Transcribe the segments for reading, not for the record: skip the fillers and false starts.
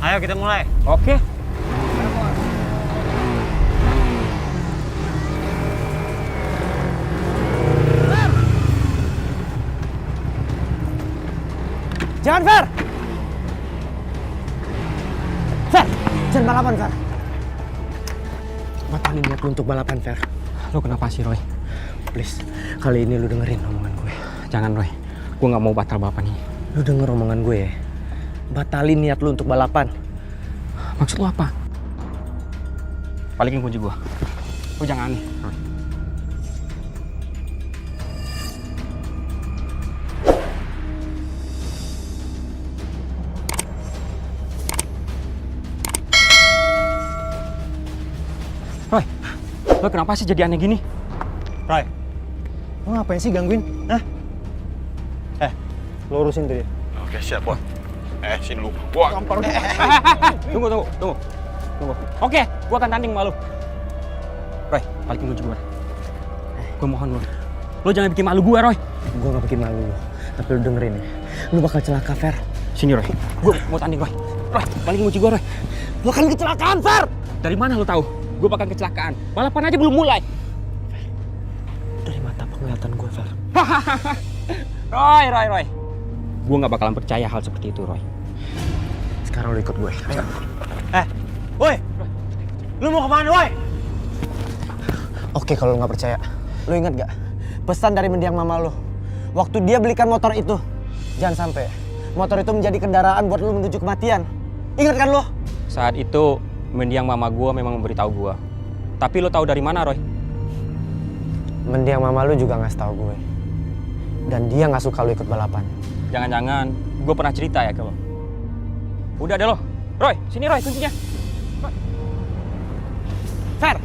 Ayo kita mulai. Oke. Jangan, Fer! Fer! Jangan balapan, Fer! Batalin niat lu untuk balapan, Fer. Lu kenapa sih, Roy? Please, kali ini lu dengerin omongan gue. Jangan, Roy. Gue nggak mau batal balapan ini. Lu denger omongan gue ya. Batalin niat lu untuk balapan. Maksud lu apa? Balikin kunci gue. Lu jangan aneh, Roy. Roy, lo kenapa sih jadi aneh gini? Roy, lu ngapain sih gangguin? Hah? Lu urusin tuh dia. Oke, siap, Boy. Sini lu. Wah, gampar. Tunggu. Oke, gua akan tanding sama lu. Roy, balikin kunci gua. Gua mohon lu. Lu jangan bikin malu gua, Roy. Gue gak bikin malu lu. Tapi lu dengerin ya. Lu bakal celaka, Fer. Sini, Roy. Gua mau tanding, Roy. Roy, balikin kunci gua, Roy. Lu akan kecelakaan, Fer! Dari mana lu tahu? Gua bakal kecelakaan. Balapan aja belum mulai. Dari mata penglihatan gue, Fer. Roy. Gua nggak bakalan percaya hal seperti itu, Roy. Sekarang lu ikut gue. Woi! Lu mau kemana, woi? Oke, kalau lu nggak percaya. Lu ingat gak? Pesan dari mendiang mama lu. Waktu dia belikan motor itu. Jangan sampai motor itu menjadi kendaraan buat lu menuju kematian. Ingat kan lu? Saat itu, mendiang mama gua memang memberitahu gua. Tapi lu tahu dari mana, Roy? Mendiang mama lu juga ngasih tahu gue. Dan dia nggak suka lu ikut balapan. Jangan-jangan gua pernah cerita ya ke lo. Udah deh lo. Roy, sini Roy kuncinya. Roy. Fer!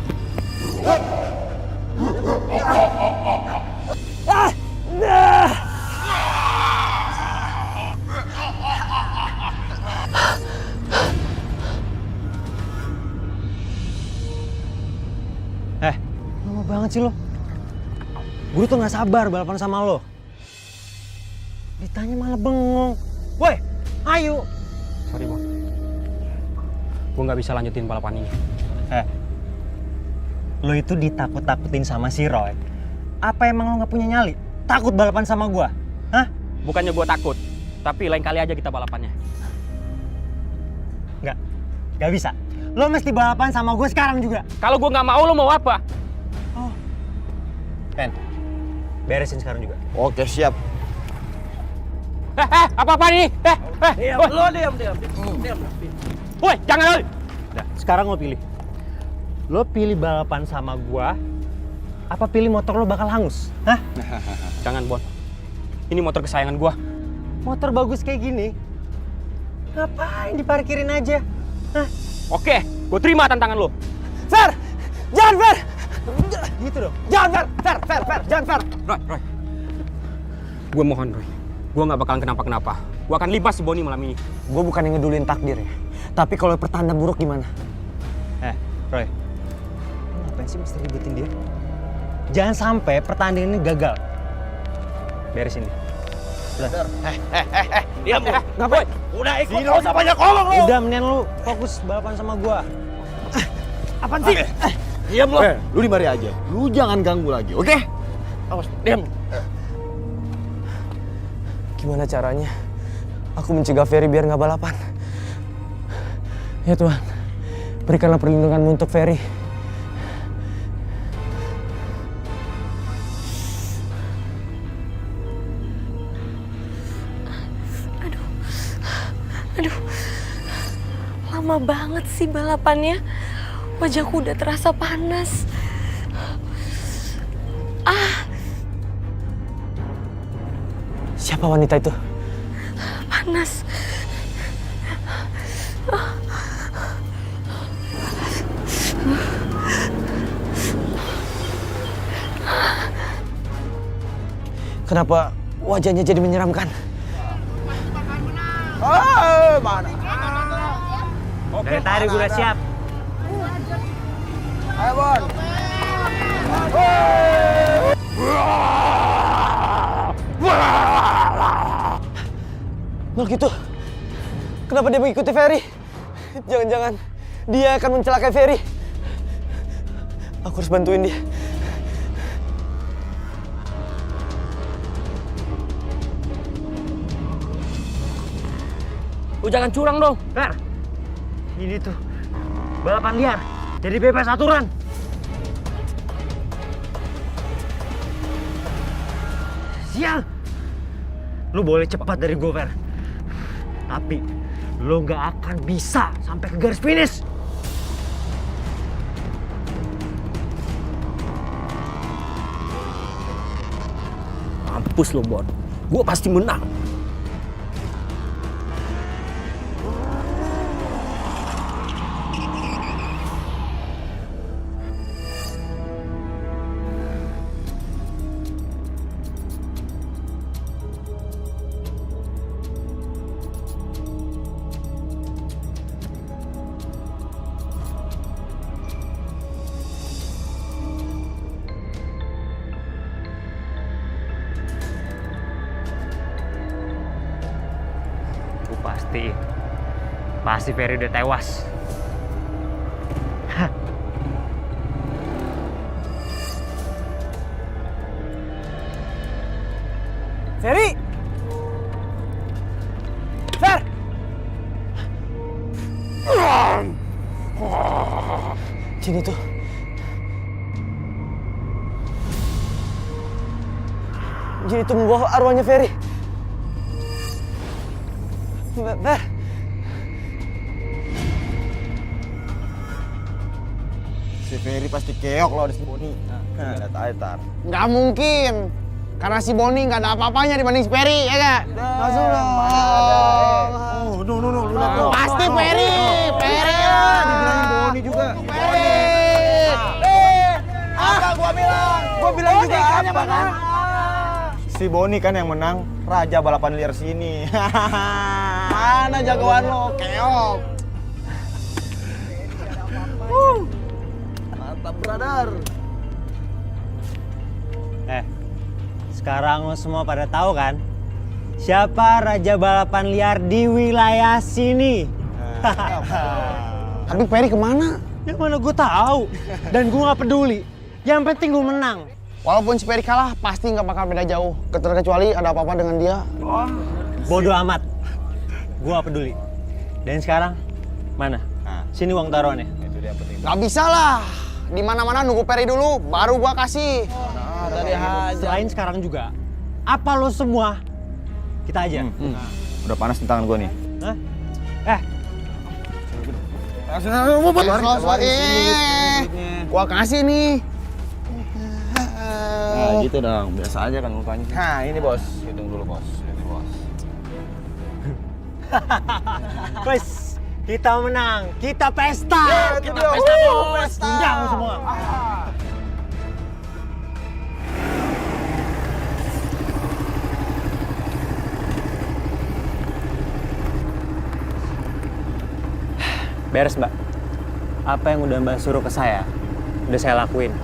Lama banget sih lo. Gue tuh nggak sabar balapan sama lo. Ditanya malah bengong. Woi, ayo. Sorry, Mon. Gua nggak bisa lanjutin balapan ini. Lo itu ditakut-takutin sama si Roy. Apa emang lo nggak punya nyali? Takut balapan sama gua? Hah? Bukannya gua takut, tapi lain kali aja kita balapannya. Nggak bisa. Lo mesti balapan sama gue sekarang juga. Kalau gua nggak mau, lo mau apa? Pen, beresin sekarang juga. Oke, siap. Apa-apa nih? Diam, lo diam. Woi, jangan, Roy. Nah, sekarang lo pilih. Lo pilih balapan sama gua, apa pilih motor lo bakal hangus? Hah? Jangan, Bon. Ini motor kesayangan gua. Motor bagus kayak gini, ngapain diparkirin aja? Hah? Oke, gua terima tantangan lo. Fer! Jangan, Fer! Gitu dong. Jangan, Fer! Jangan, Fer! Roy. Gua mohon, Roy. Gua nggak bakalan kenapa-kenapa. Gua akan libas si Boni malam ini. Gue bukan yang ngedulin takdir ya. Tapi kalau pertanda buruk gimana? Roy. Lo ngapain sih mesti ributin dia? Jangan sampai pertandingan ini gagal. Beresin dia. Diam lu. Ngapain? Udah ikut, nggak usah banyak ngomong lu. Udah, mendingan lu fokus balapan sama gua. Apaan sih? Diam lu. Lu di mari aja. Lu jangan ganggu lagi, oke? Awas, diam. Gimana caranya aku mencegah Ferry biar nggak balapan? Ya Tuhan, berikanlah perlindunganmu untuk Ferry. Aduh, lama banget sih balapannya. Wajahku udah terasa panas. Siapa wanita itu? Panas. Kenapa wajahnya jadi menyeramkan? Mana? Dari tadi gue udah siap. Ayo, Bon. Kalau gitu, kenapa dia mengikuti Ferry? Jangan-jangan dia akan mencelakai Ferry. Aku harus bantuin dia. Lu jangan curang dong. Fer, ini tuh balapan liar. Jadi bebas aturan. Sial. Lu boleh cepat dari gue, Fer. Tapi lu nggak akan bisa sampai ke garis finish. Mampus lo, Bon. Gua pasti menang. Pasti Ferry udah tewas. Hah. Ferry! Fer! Sini tuh. Jadi itu membawa arwahnya Ferry. Fer! Si Ferry pasti keok loh ada si Boni. Nah, Tar. Nggak mungkin. Karena si Boni nggak ada apa-apanya dibanding si Ferry, ya nggak? Langsung dong. Oh, no, lu lihat. Pasti Ferry. Ferry. Dibilangin Boni juga. Ferry. Apa gua bilang? Gua bilang juga apa kan? Si Boni kan yang menang raja balapan liar sini. Mana jagoan lo? Keok. Mantap, brother. Sekarang lo semua pada tahu kan siapa raja balapan liar di wilayah sini? Tapi Ferry kemana? Yang mana gue tahu. Dan gue nggak peduli. Yang penting gue menang. Walaupun si Ferry kalah, pasti nggak bakal beda jauh. Terkecuali ada apa-apa dengan dia. Bodoh amat. Gue nggak peduli. Dan sekarang mana? Sini uang taruhannya. Itu dia penting. Gak bisa lah. Di mana-mana nunggu Ferry dulu, baru gua kasih. Tadi aja. Selain sekarang juga, apa lo semua kita aja. Udah panas di tangan gua nih. Hah? Gua kasih nih. Nah gitu dong, biasa aja kan mukanya. Nah ini bos, hitung dulu bos. Ini bos. Wes, kita menang, kita pesta. Kita pesta, bos. Undang semua. Beres, Mbak. Apa yang udah Mbak suruh ke saya, udah saya lakuin.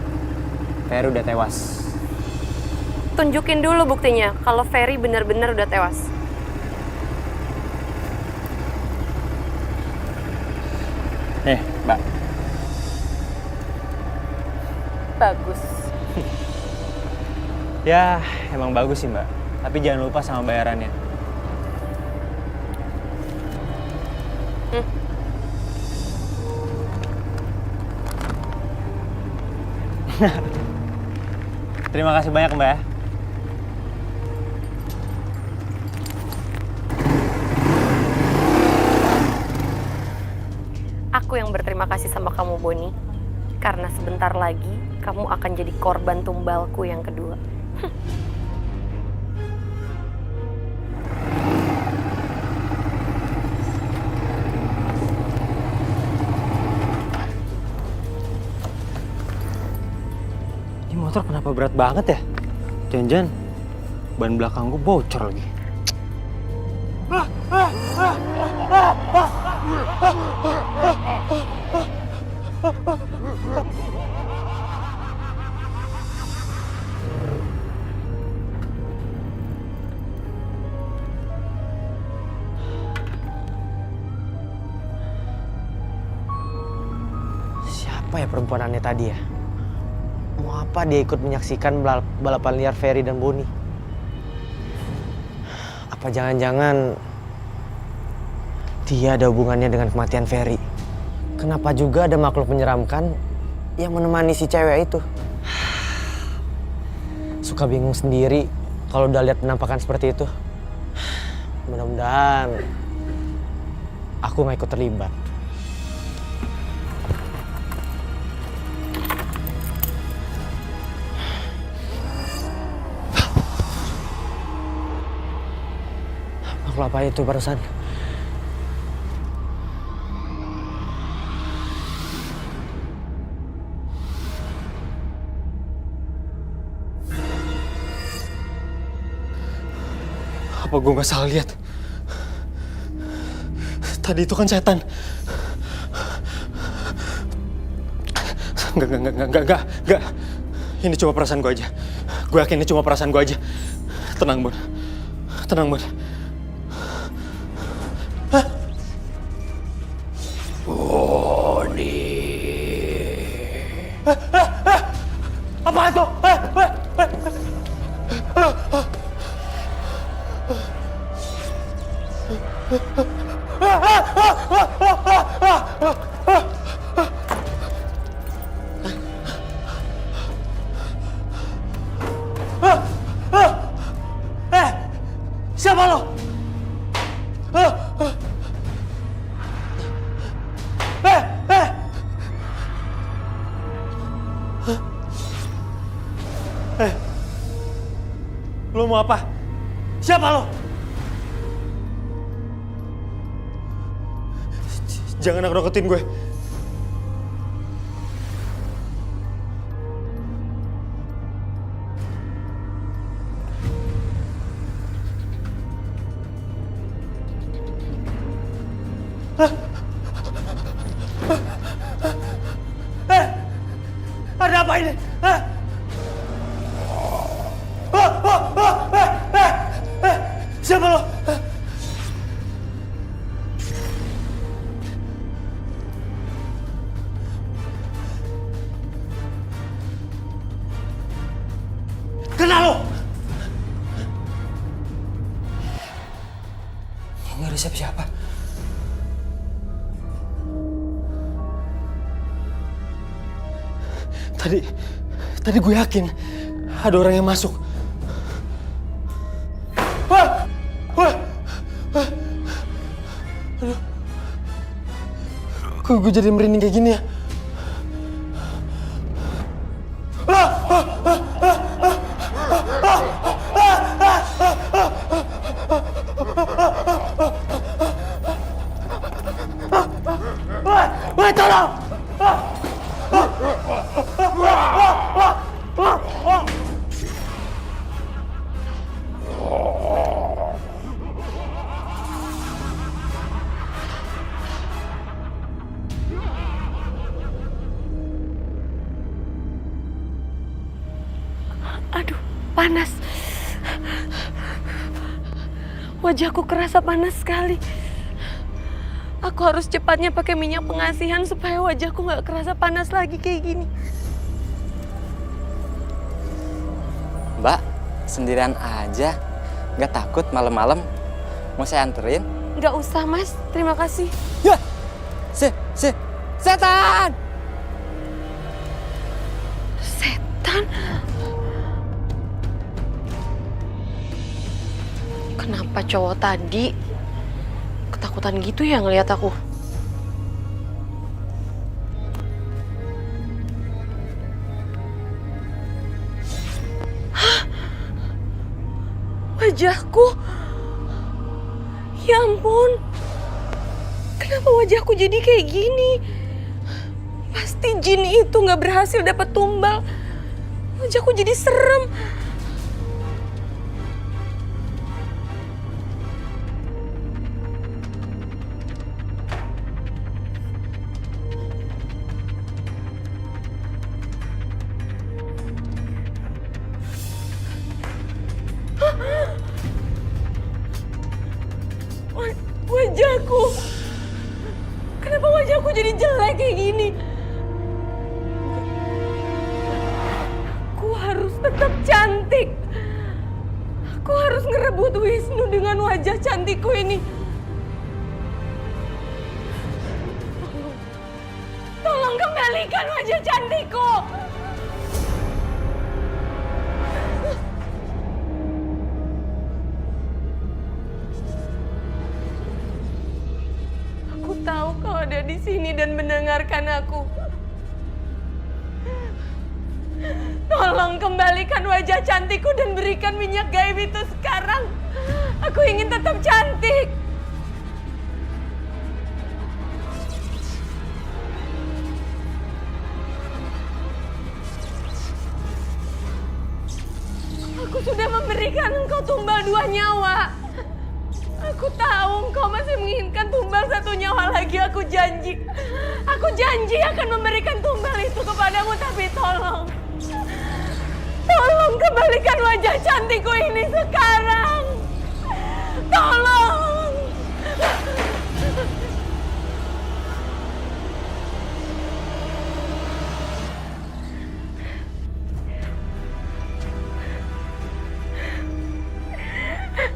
Ferry udah tewas. Tunjukin dulu buktinya kalau Ferry benar-benar udah tewas. Nih, Mbak. Bagus. Ya, emang bagus sih, Mbak. Tapi jangan lupa sama bayarannya. Terima kasih banyak, Mbak. Aku yang berterima kasih sama kamu, Boni. Karena sebentar lagi kamu akan jadi korban tumbalku yang kedua. Ini motor kenapa berat banget ya? Jangan-jangan ban belakang gue bocor lagi. apa ya perempuanannya tadi ya? Mau apa dia ikut menyaksikan balapan liar Ferry dan Boni? Apa jangan-jangan dia ada hubungannya dengan kematian Ferry? Kenapa juga ada makhluk menyeramkan yang menemani si cewek itu? Suka bingung sendiri kalau udah lihat penampakan seperti itu. Mudah-mudahan aku nggak ikut terlibat. Makhluk apa itu barusan? Apa gue nggak salah lihat? Tadi itu kan setan. Enggak. Ini cuma perasaan gue aja. Gue yakin ini cuma perasaan gue aja. Tenang, Bon. Tenang, Bon. Hah? Boni. Apa itu? Siapa lo? Lo mau apa? Siapa lo? Jangan nakut-nakutin gue. Ada apa ini? Siapa lo? Kenal lo? Nggak ada siapa-siapa. Tadi gue yakin ada orang yang masuk. Aduh. Kok gue jadi merinding kayak gini ya? Woi, tolong! Aduh, panas. Wajahku kerasa panas sekali. Aku harus cepatnya pakai minyak pengasihan supaya wajahku nggak kerasa panas lagi kayak gini. Mbak, sendirian aja? Nggak takut malam-malam? Mau saya anterin? Nggak usah, Mas. Terima kasih. Ya! Setan! Setan? Kenapa cowok tadi ketakutan gitu ya ngelihat aku? Hah? Wajahku? Ya ampun. Kenapa wajahku jadi kayak gini? Pasti jin itu nggak berhasil dapat tumbal. Wajahku jadi serem. Wajahku. Kenapa wajahku jadi jelek kayak gini? tetap cantik. Aku harus ngerebut Wisnu dengan wajah cantikku ini. Tolong kembalikan wajah cantikku. Aku tahu kau ada di sini dan mendengarkan aku. Tolong kembalikan wajah cantikku dan berikan minyak gaib itu sekarang. Aku ingin tetap cantik. Aku sudah memberikan engkau tumbal 2 nyawa. Aku tahu engkau masih menginginkan tumbal 1 nyawa lagi. Aku janji akan memberikan tumbal itu kepadamu. Tapi tolong kembalikan wajah cantikku ini sekarang. Tolong.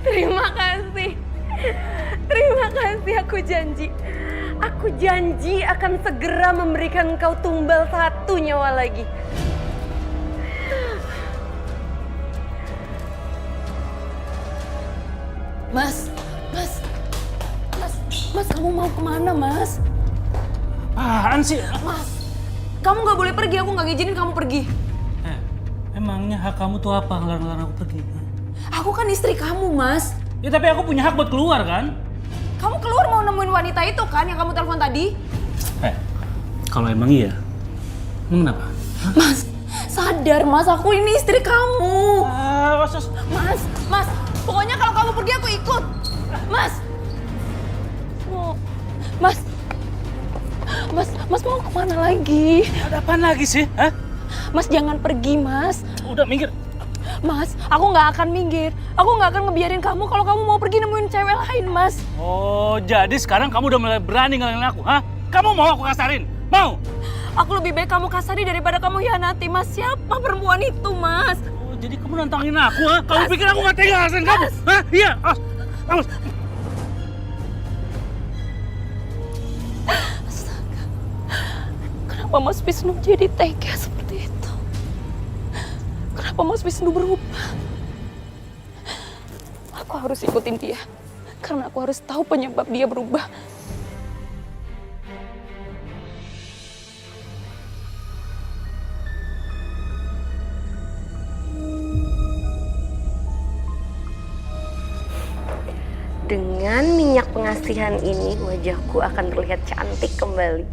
Terima kasih, aku janji akan segera memberikan engkau tumbal 1 nyawa lagi. Mas, kamu mau kemana, Mas? Apaan sih? Mas, kamu nggak boleh pergi, aku nggak ngizinin kamu pergi. Emangnya hak kamu tuh apa ngelarang aku pergi? Aku kan istri kamu, Mas. Ya tapi aku punya hak buat keluar kan? Kamu keluar mau nemuin wanita itu kan yang kamu telepon tadi? Kalau emang iya, emang kenapa? Mas, sadar Mas, aku ini istri kamu. Mas, pokoknya kalau kamu pergi aku ikut. Mas mau kemana lagi? Ada apaan lagi sih? Hah? Mas jangan pergi, Mas. Udah minggir. Mas, aku nggak akan minggir. Aku nggak akan ngebiarin kamu kalau kamu mau pergi nemuin cewek lain, Mas. Oh, jadi sekarang kamu udah mulai berani ngalahin aku, hah? Kamu mau aku kasarin? Mau? Aku lebih baik kamu kasari daripada kamu hianati, Mas. Siapa perempuan itu, Mas? Oh, jadi kamu nantangin aku, ha? Kamu pikir aku gak tega ngasihin kamu? Hah? Iya, awas. Astaga. Kenapa Mas Wisnu jadi tega seperti itu? Kenapa Mas Wisnu berubah? Aku harus ikutin dia. Karena aku harus tahu penyebab dia berubah. Dengan minyak pengasihan ini, wajahku akan terlihat cantik kembali.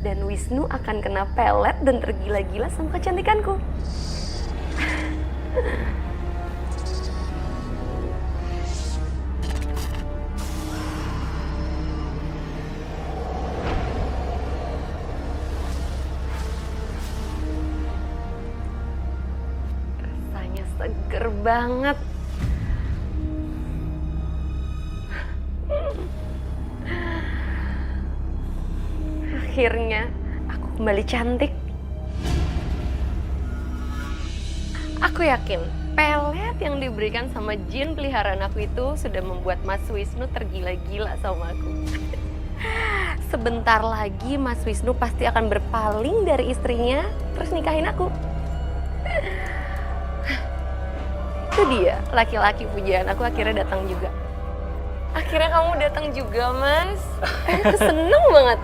Dan Wisnu akan kena pelet dan tergila-gila sama kecantikanku. Rasanya seger banget. Akhirnya aku kembali cantik. Aku yakin pelet yang diberikan sama jin peliharaan aku itu sudah membuat Mas Wisnu tergila-gila sama aku. Sebentar lagi Mas Wisnu pasti akan berpaling dari istrinya terus nikahin aku. Itu dia, laki-laki pujaan aku akhirnya datang juga. Akhirnya kamu datang juga, Mas. Aku seneng banget.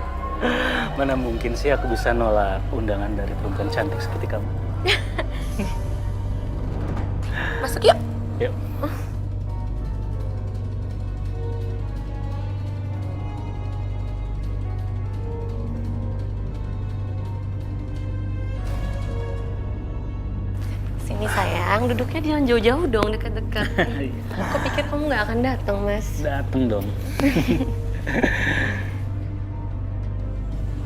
Mana mungkin sih aku bisa nolak undangan dari perempuan cantik seperti kamu. Masuk yuk. Yuk. Sini sayang, duduknya jangan jauh-jauh dong, dekat-dekat. Aku pikir kamu nggak akan datang, Mas. Dateng dong.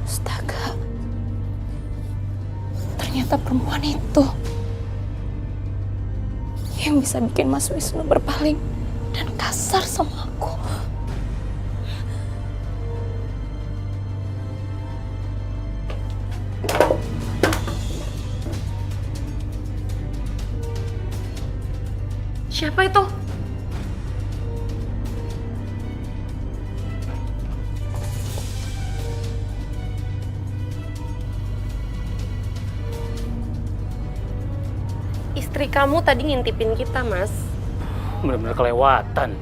Astaga. Ternyata perempuan itu yang bisa bikin Mas Wisnu berpaling dan kasar sama aku. Siapa itu? Istri kamu tadi ngintipin kita, Mas. Bener-bener kelewatan.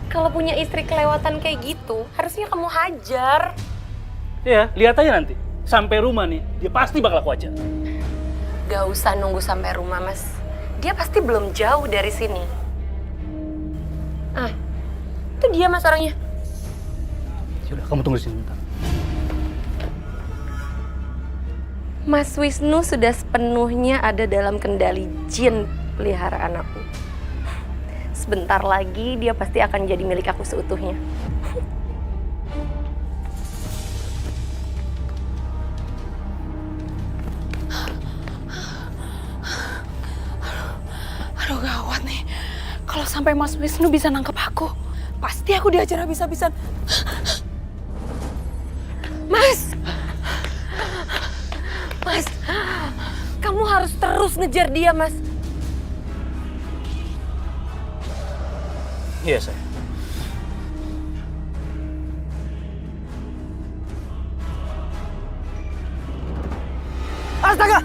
Kalau punya istri kelewatan kayak gitu, harusnya kamu hajar. Ya, lihat aja nanti. Sampai rumah nih, dia pasti bakal aku ajar. Gak usah nunggu sampai rumah, Mas. Dia pasti belum jauh dari sini. Ah, itu dia Mas orangnya. Yaudah, kamu tunggu di sini bentar. Mas Wisnu sudah sepenuhnya ada dalam kendali jin peliharaan aku. Sebentar lagi dia pasti akan jadi milik aku seutuhnya. Aduh gawat nih, kalau sampai Mas Wisnu bisa nangkep aku, pasti aku diajar habis-habisan. Mas! Mas, kamu harus terus ngejar dia, Mas. Iya, saya. Astaga!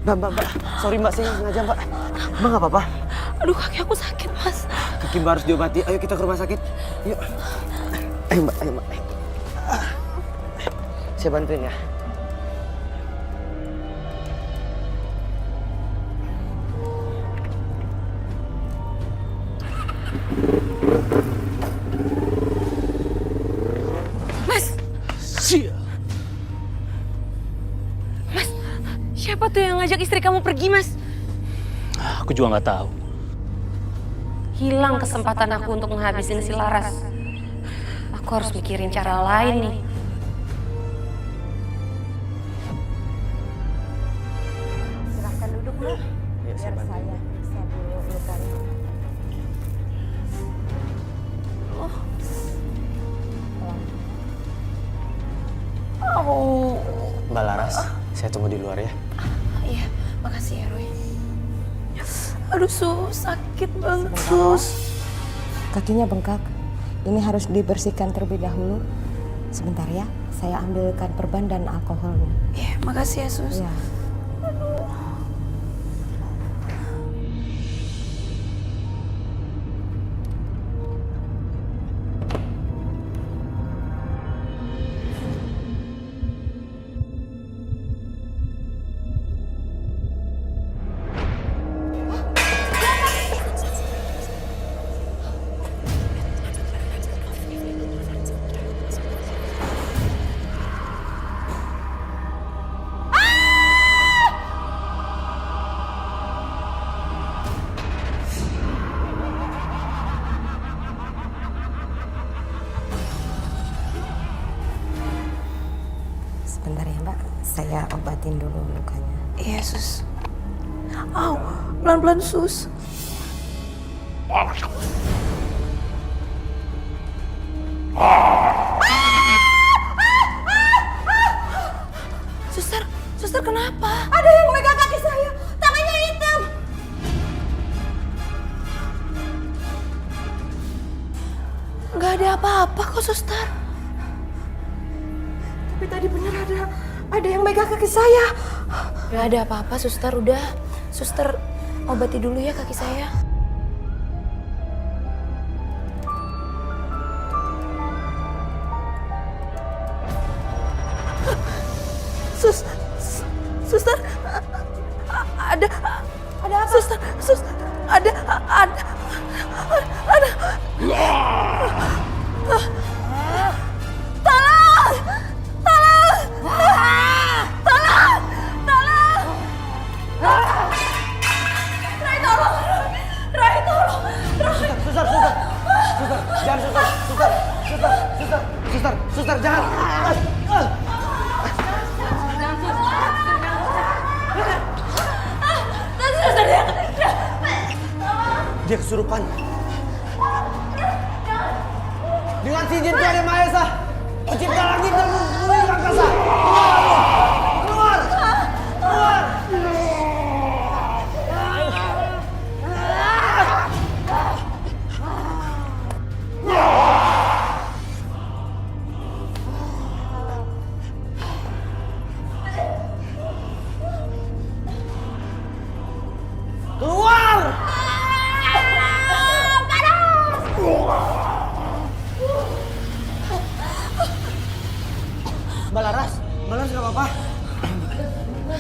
Mbak. Sorry Mbak, saya nggak sengaja Mbak. Mbak nggak apa-apa? Aduh kaki aku sakit, Mas. Kaki Mbak harus diobati. Ayo kita ke rumah sakit. Yuk. Ayo Mbak. Saya bantuin ya. Siapa tuh yang ngajak istri kamu pergi, Mas? Aku juga nggak tahu. Hilang kesempatan aku untuk menghabisin si Laras. Aku harus mikirin cara lain nih. Silahkan duduk, Mbak. Biar saya periksa dulu lukanya. Mbak Laras, saya tunggu di luar ya. Iya, makasih ya Roy. Aduh sakit banget Sus. Kakinya bengkak. Ini harus dibersihkan terlebih dahulu. Sebentar ya, saya ambilkan perban dan alkoholnya. Iya, makasih ya Sus. Ya. Sebentar ya Mbak, saya obatin dulu lukanya. Iya Sus. Au, pelan-pelan Sus. Suster kenapa? Ada yang megang kaki saya, tangannya hitam. Nggak ada apa-apa kok suster. Tapi tadi bener ada yang megang kaki saya. Nggak ada apa-apa suster, udah. Suster obati dulu ya kaki saya. Suster, ada apa? Suster, ada. Suster, jangan. Dia kesurupan. Dengan izin Tuhan Yang Maha Esa, pencipta langit dan bumi angkasa. Keluar!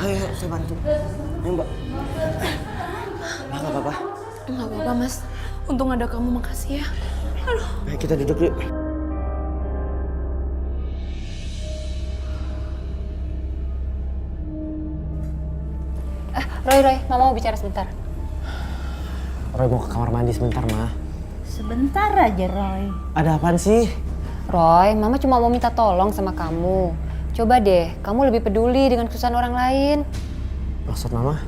Ayo, saya bantu. Ayo, Mbak. Mbak, nggak apa-apa. Nggak apa-apa, Mas. Untung ada kamu, makasih ya. Ayo, kita duduk yuk. Roy, Mama mau bicara sebentar. Roy mau ke kamar mandi sebentar, Ma. Sebentar aja, Roy. Ada apaan sih? Roy, Mama cuma mau minta tolong sama kamu. Coba deh, kamu lebih peduli dengan kesusahan orang lain. Maksud Mama?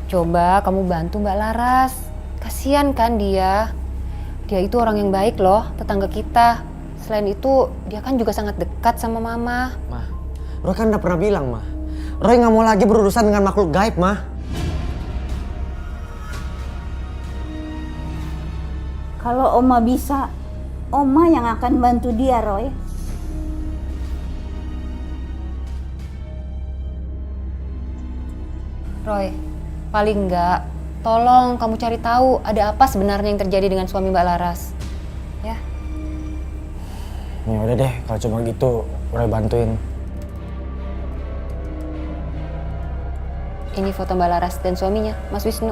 Coba kamu bantu Mbak Laras. Kasian kan dia. Dia itu orang yang baik loh, tetangga kita. Selain itu, dia kan juga sangat dekat sama Mama. Ma, Roy kan udah pernah bilang, Ma. Roy nggak mau lagi berurusan dengan makhluk gaib, Ma. Kalau Oma bisa, Oma yang akan bantu dia, Roy. Roy, paling enggak, tolong kamu cari tahu ada apa sebenarnya yang terjadi dengan suami Mbak Laras. Ya? Ya udah deh, kalau cuma gitu, Roy bantuin. Ini foto Mbak Laras dan suaminya, Mas Wisnu.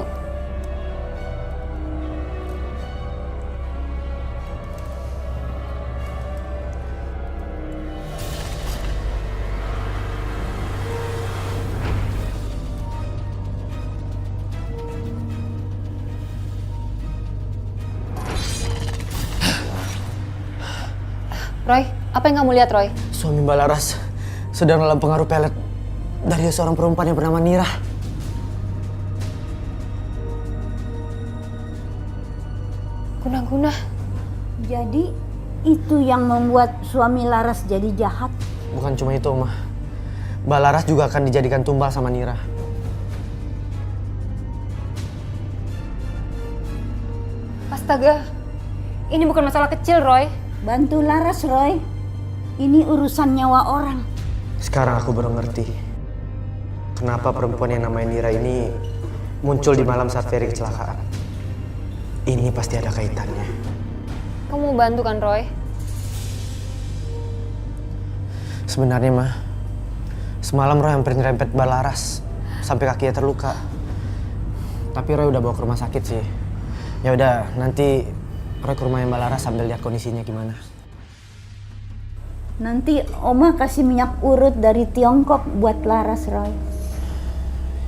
Roy, apa yang kamu lihat, Roy? Suami Mbak Laras sedang dalam pengaruh pelet dari seorang perempuan yang bernama Nira. Guna-guna. Jadi itu yang membuat suami Laras jadi jahat. Bukan cuma itu, Oma. Mbak Laras juga akan dijadikan tumbal sama Nira. Astaga, ini bukan masalah kecil, Roy. Bantu Laras, Roy. Ini urusan nyawa orang. Sekarang aku baru ngerti kenapa perempuan yang namanya Nira ini muncul di malam saat Ferry kecelakaan. Ini pasti ada kaitannya. Kamu mau bantu kan, Roy? Sebenarnya, Ma, semalam Roy hampir nyerempet Mbak Laras sampai kakinya terluka. Tapi Roy udah bawa ke rumah sakit sih. Ya udah, nanti Roy ke rumahnya Mbak Laras sambil lihat kondisinya gimana. Nanti Oma kasih minyak urut dari Tiongkok buat Laras, Roy.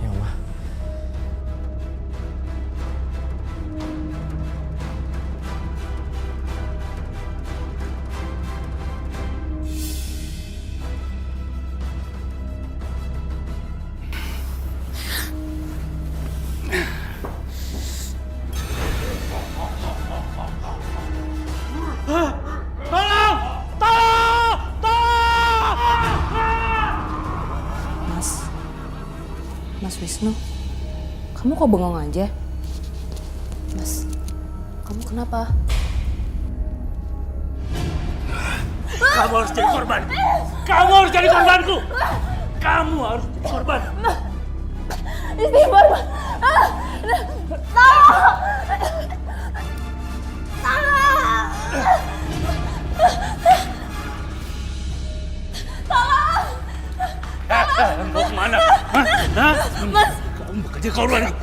Ya, Ma. Mas Wisnu, kamu kok bengong aja? Mas, kamu kenapa? Kamu harus jadi korban. Kamu harus jadi korbanku. Kamu harus jadi korban. Istighfar, Mas. Mau kemana? Hah? Mas. Kamu bakal jadi korbanku.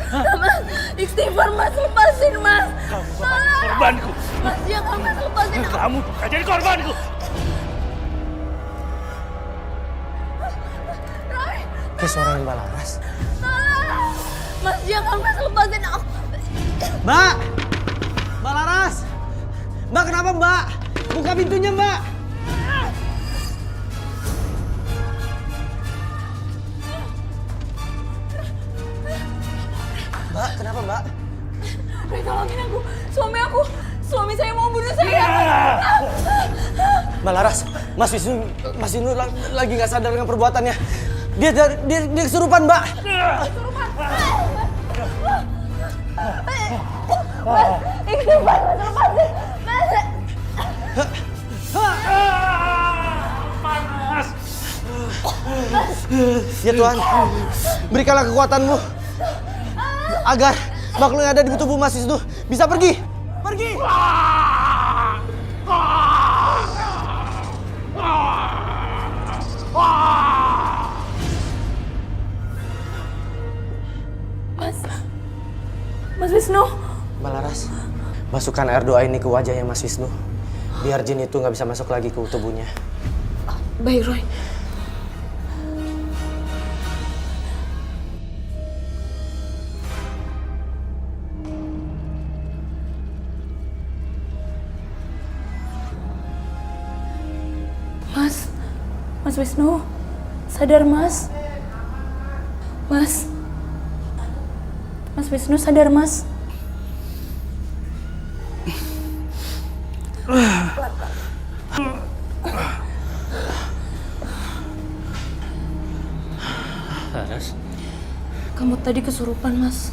Mas, istighfar, Mas. Lepasin, Mas. Kamu bakal jadi korbanku. Mas, jangan, Mas. Lepasin. Kamu bakal jadi korbanku. Kayak suara Mbak Laras. Mas, jangan, Mas. Lepasin aku. Mbak! Mbak Laras! Mbak, kenapa, Mbak? Buka pintunya, Mbak! Mbak, kenapa, Mbak? Roy, tolongin aku. Suami saya mau bunuh saya. Mbak Laras, Mas Wisnu lagi nggak sadar dengan perbuatannya. Dia kesurupan, Mbak. Mas, istighfar, Mas. Lepasin. Mas. Panas. Ya Tuhan, berikanlah kekuatanmu agar makhluk yang ada di tubuh Mas Wisnu bisa pergi. Pergi! Mas Wisnu. Mbak Laras, masukkan air doa ini ke wajahnya Mas Wisnu. Biar jin itu nggak bisa masuk lagi ke tubuhnya. Baik, Roy. Mas Wisnu, sadar Mas. Mas Wisnu sadar Mas. Laras, Kamu tadi kesurupan Mas.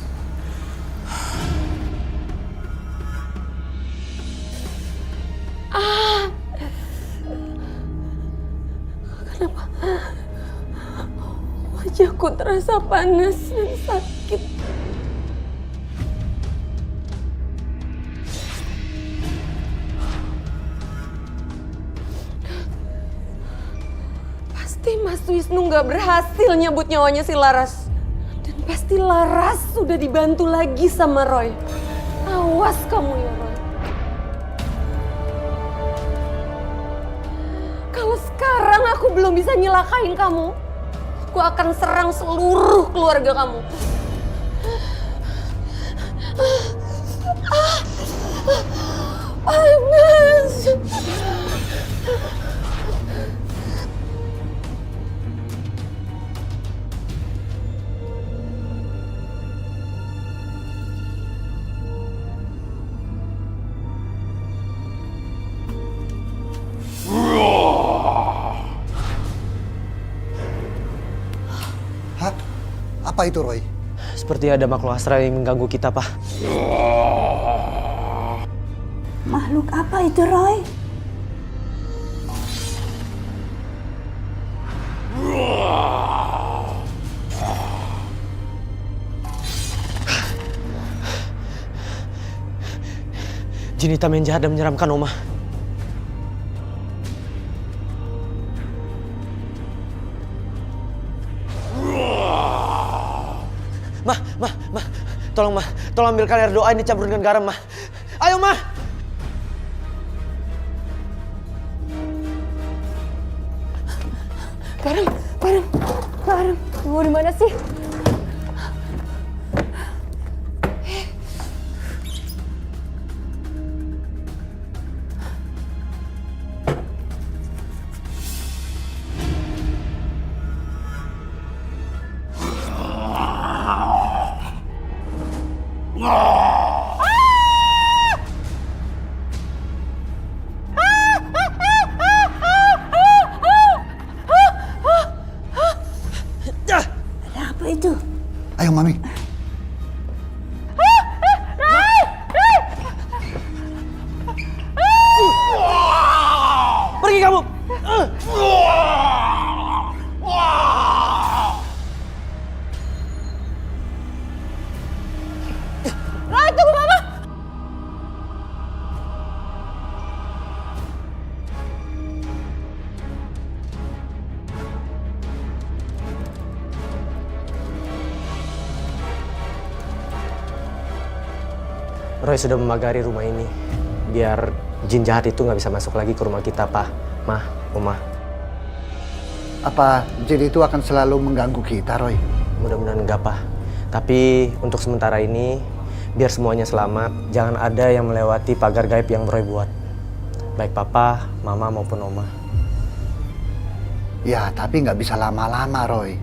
Kenapa wajahku terasa panas dan sakit? Pasti Mas Wisnu nggak berhasil nyabut nyawanya si Laras. Dan pasti Laras sudah dibantu lagi sama Roy. Awas kamu ya Roy. Kalau sekarang aku belum bisa nyelakain kamu, aku akan serang seluruh keluarga kamu. Panas. Hah? Apa itu, Roy? Seperti ada makhluk astral yang mengganggu kita, Pak. Makhluk apa itu, Roy? Jin hitam yang jahat dan menyeramkan, Oma. Ma, tolong ambilkan air doa ini campur dengan garam, Ma. Ayo, Ma. Garam. Mau di mana sih? Apa itu? Ayo, Mami. Pergi kamu. Roy, tunggu Mama. Roy sudah memagari rumah ini. Biar jin jahat itu nggak bisa masuk lagi ke rumah kita, Pak. Ma, Oma. Apa jin itu akan selalu mengganggu kita, Roy? Mudah-mudahan enggak, Pak. Tapi untuk sementara ini, biar semuanya selamat, jangan ada yang melewati pagar gaib yang Roy buat. Baik Papa, Mama maupun Oma. Ya, tapi nggak bisa lama-lama, Roy.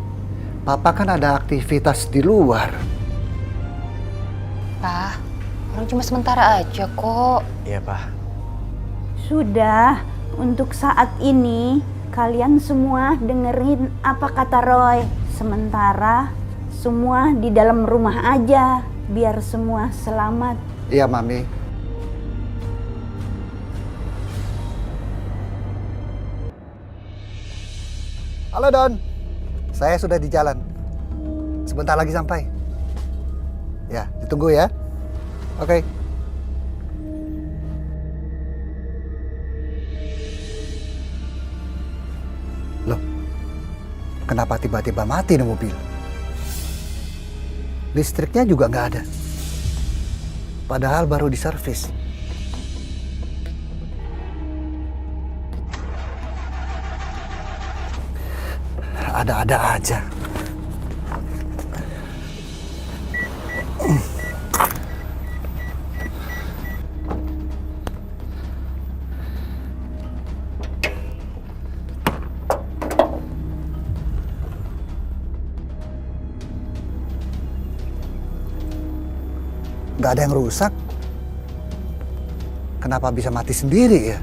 Papa kan ada aktivitas di luar. Pak, orang cuma sementara aja kok. Iya, Pak. Sudah, untuk saat ini kalian semua dengerin apa kata Roy. Sementara semua di dalam rumah aja, biar semua selamat. Iya, Mami. Halo, Don. Saya sudah di jalan. Sebentar lagi sampai. Ya, ditunggu ya. Oke. Loh, kenapa tiba-tiba mati nih mobil? Listriknya juga nggak ada. Padahal baru diservis. Ada-ada aja. Gak ada yang rusak. Kenapa bisa mati sendiri ya?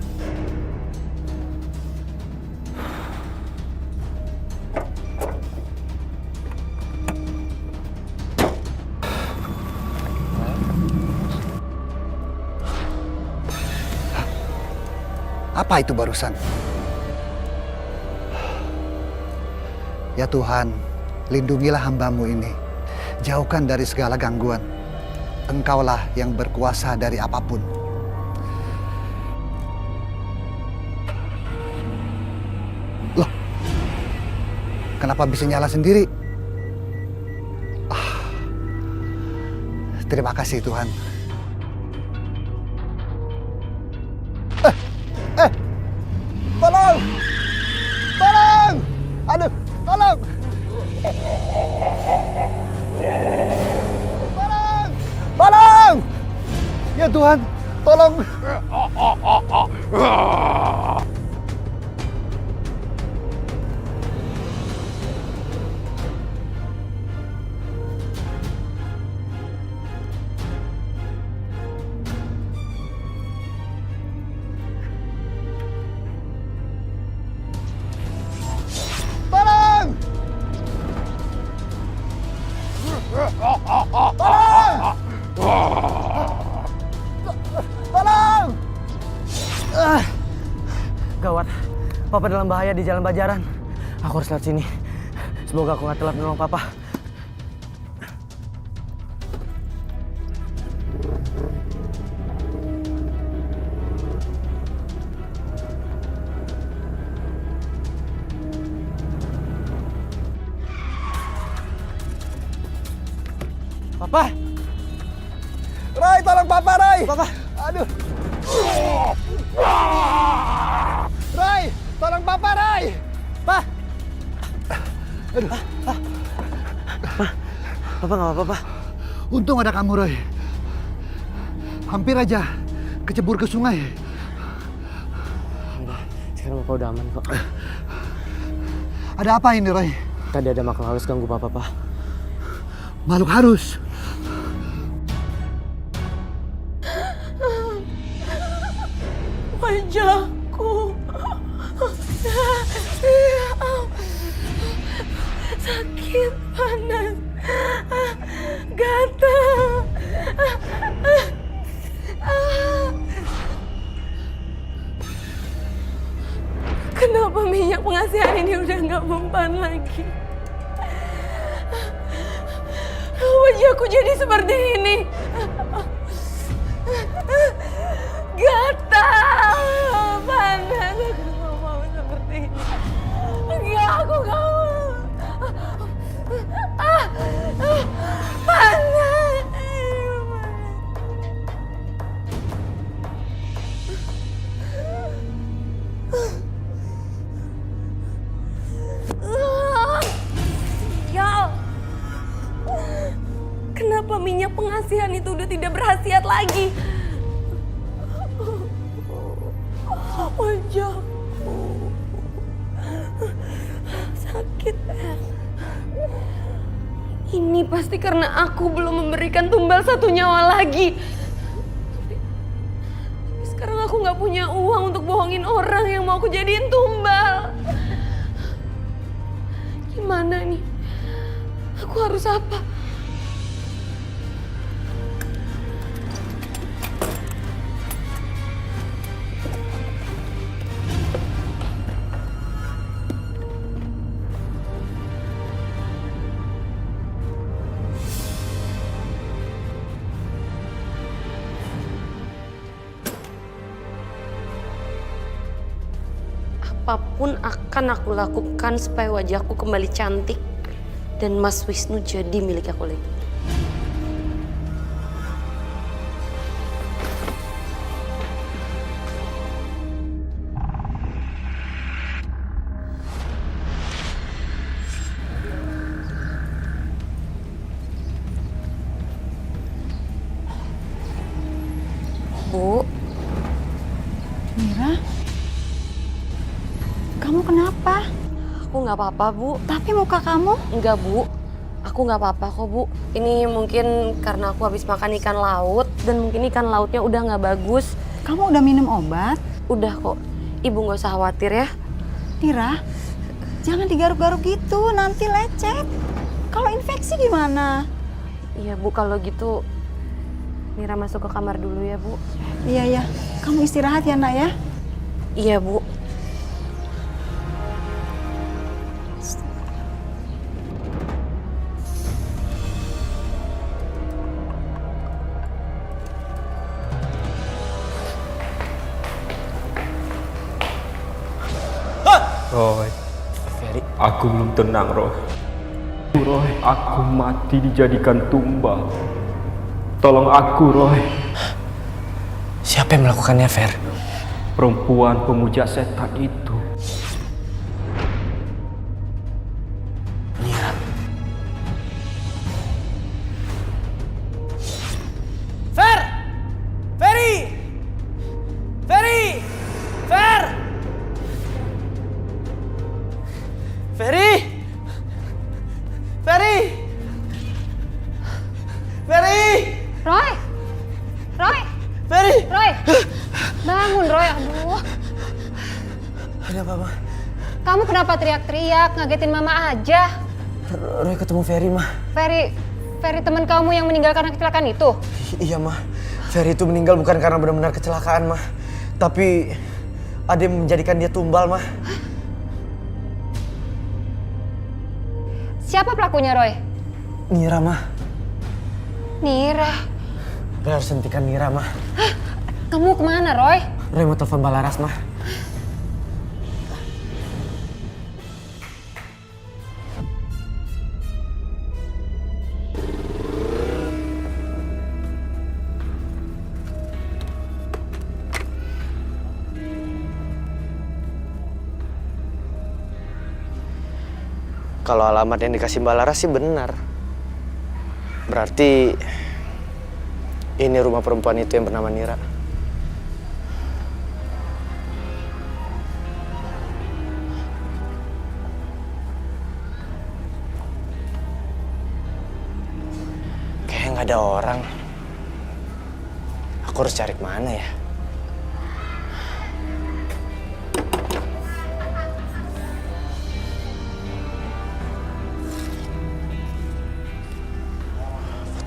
Apa itu barusan? Ya Tuhan, lindungilah hamba-Mu ini. Jauhkan dari segala gangguan. Engkaulah yang berkuasa dari apapun. Loh, kenapa bisa nyala sendiri? Terima kasih Tuhan. Tolong! Tolong! Aduh, tolong! Tolong! Tolong! Ya Tuhan, tolong! Gawat, Papa dalam bahaya di Jalan Bajaran. Aku harus lewat sini. Semoga aku nggak telat menolong Papa. Papa! Rai, tolong Papa, Rai! Papa! Aduh! Rai, tolong Papa, Rai! Pa! Aduh. Papa nggak apa-apa. Untung ada kamu, Roy. Hampir aja kecebur ke sungai. Udah, sekarang Papa udah aman kok. Ada apa ini, Roy? Tadi ada makhluk halus ganggu Papa, Pa. Makhluk halus? Wajahku sakit, panas, gatal. Kenapa minyak pengasihan ini udah nggak mempan lagi? Wajahku jadi seperti ini. Gatal, panas, aku gak mau seperti ini. Enggak, aku gak mau. Panas. Sial. Kenapa minyak pengasihan itu udah tidak berkhasiat lagi? Wajahku sakit. Ini pasti karena aku belum memberikan tumbal satu nyawa lagi. Tapi sekarang aku nggak punya uang untuk bohongin orang yang mau aku jadiin tumbal. Gimana nih? Aku harus apa? Apapun akan aku lakukan supaya wajahku kembali cantik dan Mas Wisnu jadi milik aku lagi. nggak apa-apa, Bu. Tapi muka kamu? Enggak, Bu. Aku nggak apa-apa kok, Bu. Ini mungkin karena aku habis makan ikan laut dan mungkin ikan lautnya udah nggak bagus. Kamu udah minum obat? Udah kok. Ibu nggak usah khawatir ya. Nira, jangan digaruk-garuk gitu, nanti lecet. Kalau infeksi gimana? Iya, Bu, kalau gitu Mira masuk ke kamar dulu ya, Bu. Iya, ya. Kamu istirahat ya, Nak ya? Iya, Bu. Roy, Ferry, aku belum tenang, Roy. Roy, aku mati dijadikan tumbal. Tolong aku, Roy. siapa yang melakukannya, Fer? Perempuan pemuja setan itu. Nira. Fer! Ferry! Ferry! Fer! Ferry! Ferry! Ferry! Roy! Roy! Ferry! Roy! Bangun, Roy. Aduh. Ada apa, Ma? Kamu kenapa teriak-teriak? Ngagetin Mama aja. Roy ketemu Ferry, Ma. Ferry teman kamu yang meninggal karena kecelakaan itu? Iya, Ma. Ferry itu meninggal bukan karena benar-benar kecelakaan, Ma. Tapi ada yang menjadikan dia tumbal, Ma. Siapa pelakunya, Roy? Nira, Ma. Nira. Roy harus hentikan Nira, Ma. Kamu kemana, Roy? Roy mau telepon Balaras, Ma. Kalau alamat yang dikasih Mbak Laras sih benar. Berarti ini rumah perempuan itu yang bernama Nira. Kayaknya nggak ada orang. Aku harus cari kemana ya?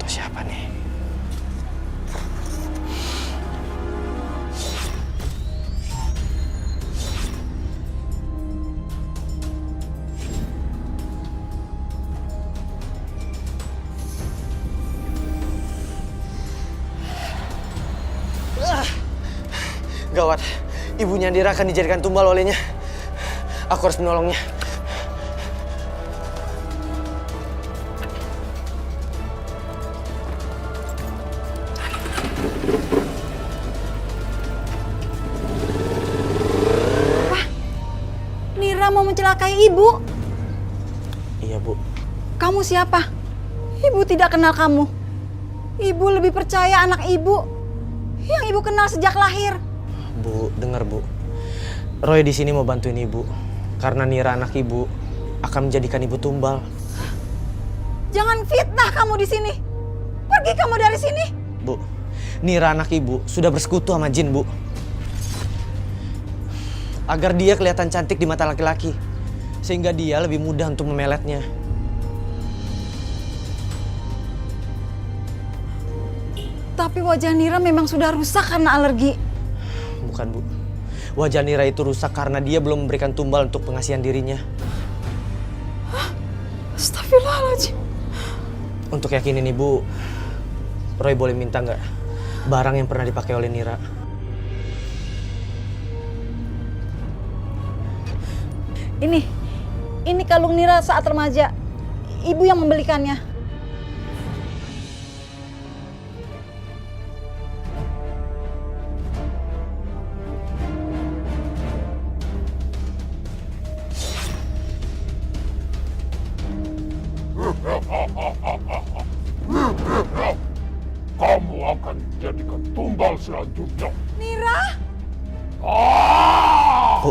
Siapa nih? Gawat, ibunya Nira akan dijadikan tumbal olehnya. Aku harus menolongnya. Nira mau mencelakai ibu? Iya, Bu. Kamu siapa? Ibu tidak kenal kamu. Ibu lebih percaya anak ibu yang ibu kenal sejak lahir. Bu, dengar, Bu. Roy di sini mau bantuin ibu. Karena Nira anak ibu akan menjadikan ibu tumbal. Jangan fitnah kamu di sini. Pergi kamu dari sini. Bu, Nira anak ibu sudah bersekutu sama jin, Bu. Agar dia kelihatan cantik di mata laki-laki. Sehingga dia lebih mudah untuk memeletnya. Tapi wajah Nira memang sudah rusak karena alergi. Bukan, Bu. Wajah Nira itu rusak karena dia belum memberikan tumbal untuk pengasihan dirinya. Astagfirullahaladzim. Untuk yakinin Ibu, Roy boleh minta nggak barang yang pernah dipakai oleh Nira? Ini kalung Nira saat remaja. Ibu yang membelikannya. Kamu akan dijadikan tumbal selanjutnya. Nira? Bu.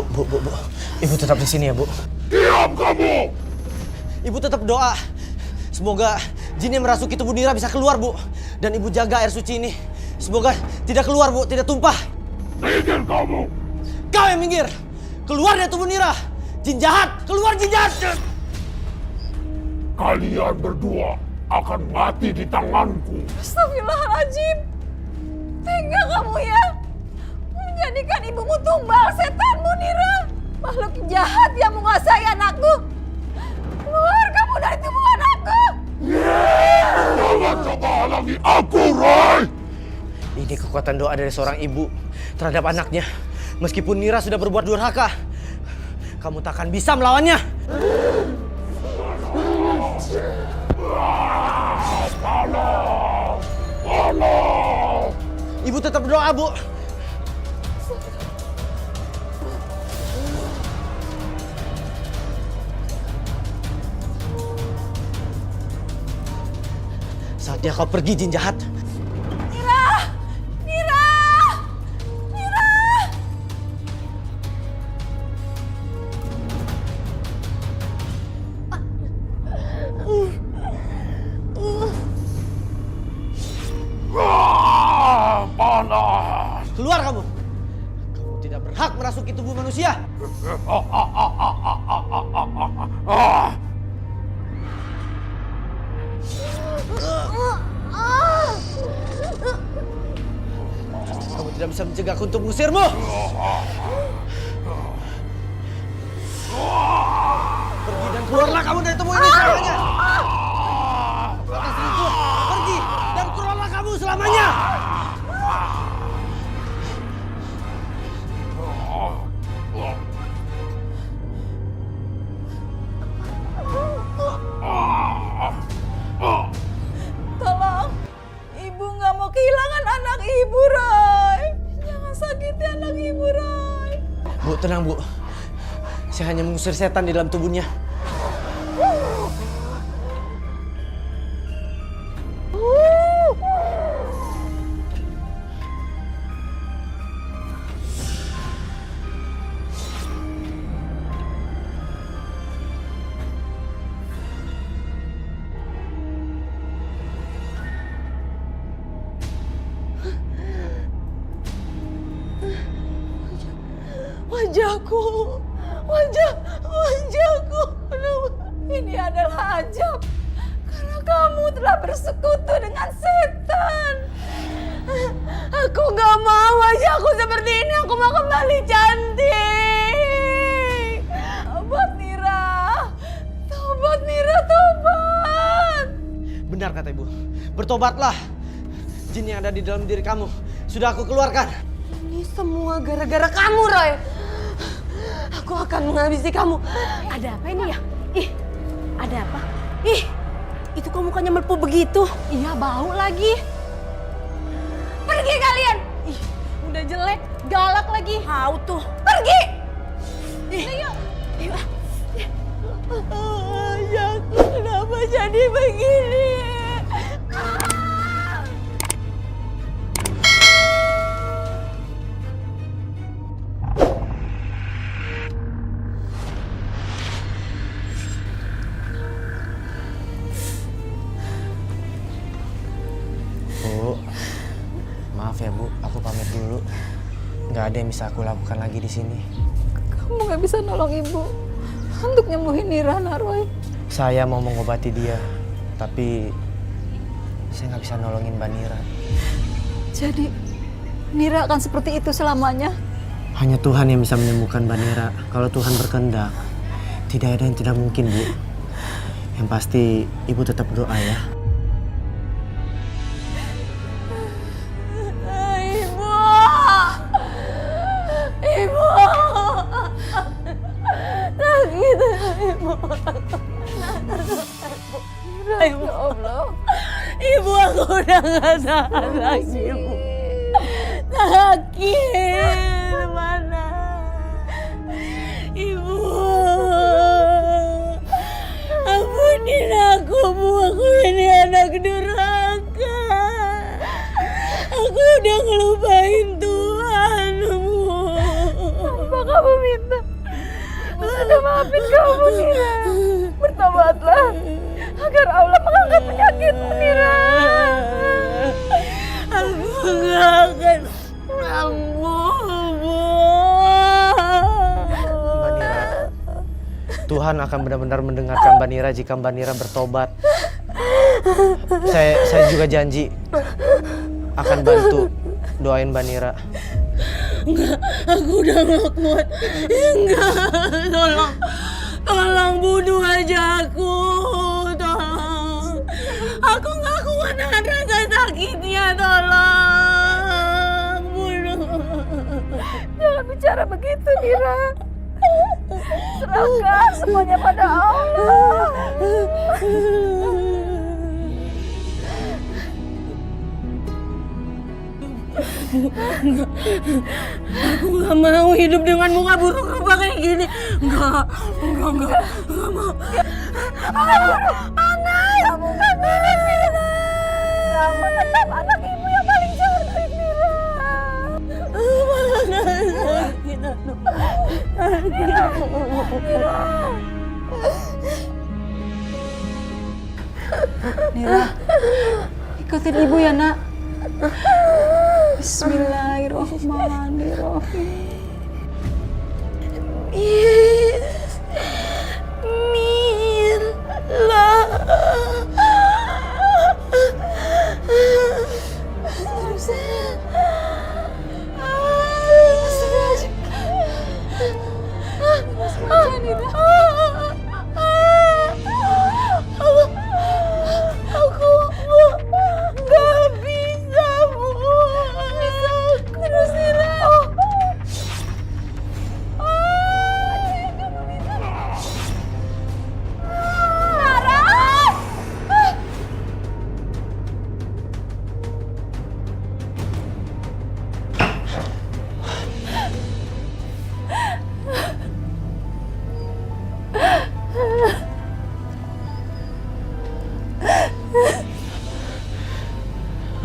Ibu tetap di sini ya, Bu. Diam kamu? Ibu tetap doa. Semoga jin yang merasuki tubuh Nira bisa keluar, Bu. Dan Ibu jaga air suci ini. Semoga tidak keluar, Bu, tidak tumpah. Minggir kamu! Kau yang minggir! Keluar dari tubuh Nira! Jin jahat! Keluar jin jahat! Kalian berdua akan mati di tanganku. Astagfirullahaladzim. Tega kamu ya. Menjadikan ibumu tumbal setanmu, Nira. Makhluk jahat yang menguasai anakku. Keluar kamu dari tubuh anakku. Jangan coba halangi aku, Roy. Ini kekuatan doa dari seorang ibu terhadap anaknya. Meskipun Nira sudah berbuat durhaka, kamu takkan bisa melawannya. Ibu tetap berdoa, Bu. Saatnya kau pergi, jin jahat. Nira! Nira! Nira! Panas! Keluar kamu! Kamu tidak berhak merasuki tubuh manusia! Kamu tidak bisa mencegahku untuk mengusirmu! Pergi dan keluarlah kamu dari tubuh ini selamanya! Pergi dan keluarlah kamu selamanya! Tolong, ibu nggak mau kehilangan anak ibu, Roy. Jangan sakiti anak ibu, Roy. Bu, tenang, Bu. Saya hanya mengusir setan di dalam tubuhnya. Wajahku, wajahku. Ini adalah ajab. Karena kamu telah bersekutu dengan setan. Aku gak mau wajahku seperti ini. Aku mau kembali cantik. Tobat, Nira. Tobat, Nira, tobat. Benar kata Ibu. Bertobatlah. Jin yang ada di dalam diri kamu sudah aku keluarkan. Ini semua gara-gara kamu, Roy. Aku akan menghabisi kamu. Ada apa ini ya? Ih, ada apa? Ih, itu kok mukanya melepuh begitu? Iya, bau lagi. Pergi kalian! Ih, udah jelek, galak lagi. Mau tuh. Pergi! Ayo. Ayahku, kenapa jadi begini? Bu, maaf ya Bu, aku pamit dulu. Nggak ada yang bisa aku lakukan lagi di sini. Kamu nggak bisa nolong ibu untuk nyembuhin Nira, Roy. Saya mau mengobati dia, tapi saya nggak bisa nolongin Mbak Nira. Jadi Nira akan seperti itu selamanya? Hanya Tuhan yang bisa menyembuhkan Mbak Nira. Kalau Tuhan berkehendak, tidak ada yang tidak mungkin, Bu. Yang pasti Ibu tetap doa ya. Ya Allah, ibu aku udah gak tahan lagi, ibu. Sakit, mana? Ibu, ampunin aku, Bu. Aku ini anak durhaka. Aku udah ngelupain Tuhan, Bu. Apa kamu minta? sudah maafin kamu, Nira. Bertobatlah agar Allah mengangkat penyakitmu, Nira. Aku gak akan sembuh, Bu. Mbak Nira, Tuhan akan benar-benar mendengarkan Mbak Nira jika Mbak Nira bertobat. Saya juga janji akan bantu doain Mbak Nira. Enggak, aku udah gak kuat. Enggak, tolong bunuh aja aku. Tolong. Aku gak kuat dengan rasa sakitnya, tolong. Bunuh. Jangan bicara begitu, Nira. Serahkan semuanya pada Allah. Aku gak mau hidup dengan muka buruk rupa kayak gini. Enggak mau. Anak, kamu kan nenek, Nira. Kamu tetap anak ibu yang paling cantik, Nira. Malah sakit, Nira, ikutin ibu ya, Nak. Bismillahirrahmanirrahim.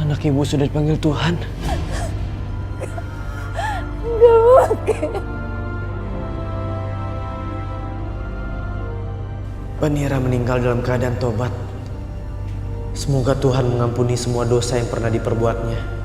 Anak ibu sudah dipanggil Tuhan. Gak mungkin. Mbak Nira meninggal dalam keadaan tobat. Semoga Tuhan mengampuni semua dosa yang pernah diperbuatnya.